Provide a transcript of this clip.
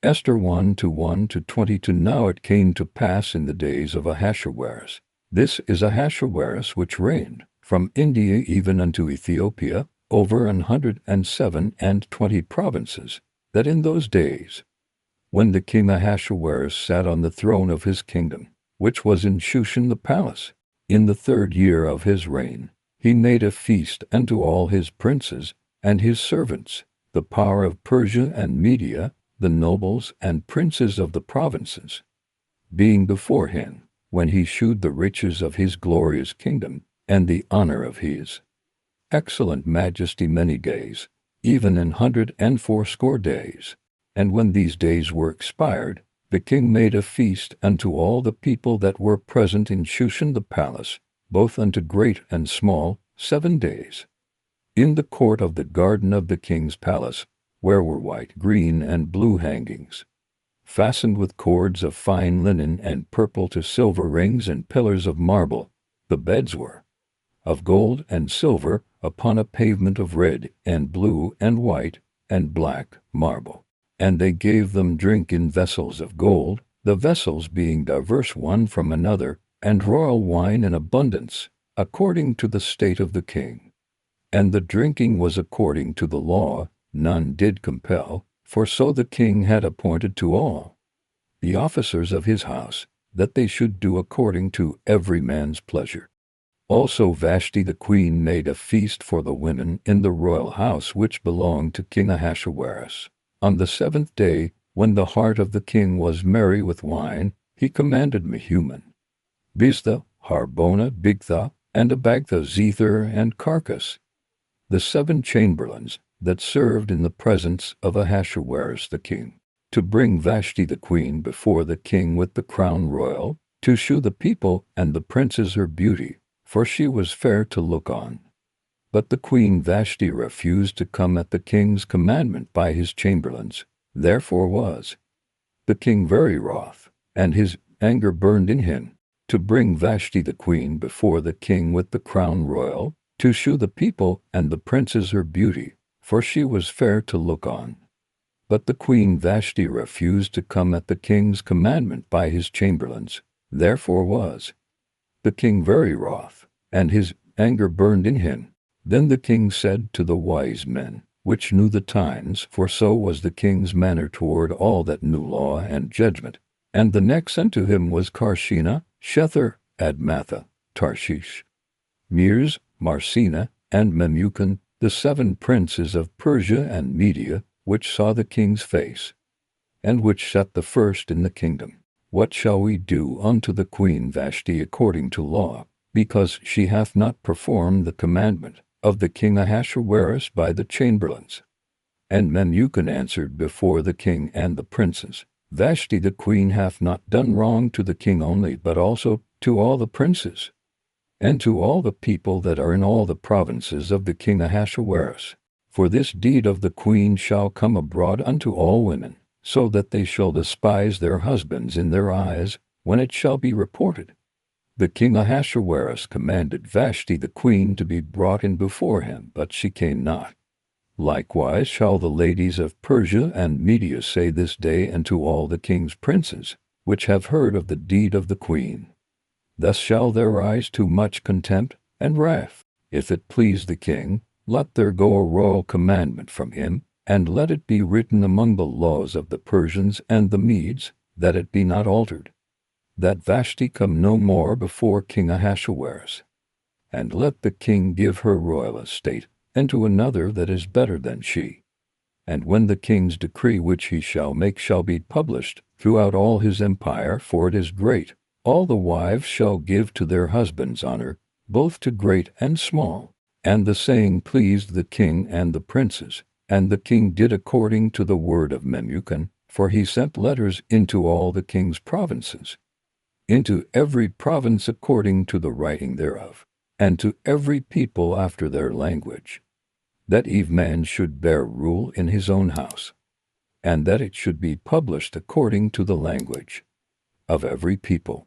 Esther 1:1-22. Now it came to pass in the days of Ahasuerus. This is Ahasuerus which reigned from India even unto Ethiopia, over 127 provinces, that in those days, when the king Ahasuerus sat on the throne of his kingdom, which was in Shushan the palace, in the 3rd year of his reign, he made a feast unto all his princes and his servants, the power of Persia and Media, the nobles and princes of the provinces, being before him, when he shewed the riches of his glorious kingdom, and the honor of his excellent majesty many days, even 180 days. And when these days were expired, the king made a feast unto all the people that were present in Shushan the palace, both unto great and small, 7 days. In the court of the garden of the king's palace, where were white, green, and blue hangings, fastened with cords of fine linen and purple to silver rings and pillars of marble. The beds were of gold and silver upon a pavement of red and blue and white and black marble. And they gave them drink in vessels of gold, the vessels being diverse one from another, and royal wine in abundance, according to the state of the king. And the drinking was according to the law, none did compel, for so the king had appointed to all the officers of his house, that they should do according to every man's pleasure. Also Vashti the queen made a feast for the women in the royal house which belonged to King Ahasuerus. On the 7th day, when the heart of the king was merry with wine, he commanded Mehuman, Biztha, Harbona, Bigtha, and Abagtha, Zethar, and Carcass, the 7 chamberlains that served in the presence of Ahasuerus the king, to bring Vashti the queen before the king with the crown royal, to shew the people and the princes her beauty, for she was fair to look on. But the queen Vashti refused to come at the king's commandment by his chamberlains. Therefore was the king very wroth, and his anger burned in him, to bring Vashti the queen before the king with the crown royal, to shew the people and the princes her beauty, for she was fair to look on. But the queen Vashti refused to come at the king's commandment by his chamberlains. Therefore was the king very wroth, and his anger burned in him. Then the king said to the wise men, which knew the times, for so was the king's manner toward all that knew law and judgment. And the next unto him was Carshena, Shethar, Admatha, Tarshish, Meres, Marsena, and Memucan, the 7 princes of Persia and Media, which saw the king's face, and which sat the first in the kingdom. What shall we do unto the queen Vashti according to law, because she hath not performed the commandment of the king Ahasuerus by the chamberlains? And Memucan answered before the king and the princes, Vashti the queen hath not done wrong to the king only, but also to all the princes, and to all the people that are in all the provinces of the king Ahasuerus. For this deed of the queen shall come abroad unto all women, so that they shall despise their husbands in their eyes, when it shall be reported. The king Ahasuerus commanded Vashti the queen to be brought in before him, but she came not. Likewise shall the ladies of Persia and Media say this day unto all the king's princes, which have heard of the deed of the queen. Thus shall there rise too much contempt and wrath. If it please the king, let there go a royal commandment from him, and let it be written among the laws of the Persians and the Medes, that it be not altered, that Vashti come no more before King Ahasuerus. And let the king give her royal estate, and to another that is better than she. And when the king's decree which he shall make shall be published throughout all his empire, for it is great, all the wives shall give to their husbands honor, both to great and small. And the saying pleased the king and the princes, and the king did according to the word of Memucan, for he sent letters into all the king's provinces, into every province according to the writing thereof, and to every people after their language, that each man should bear rule in his own house, and that it should be published according to the language of every people.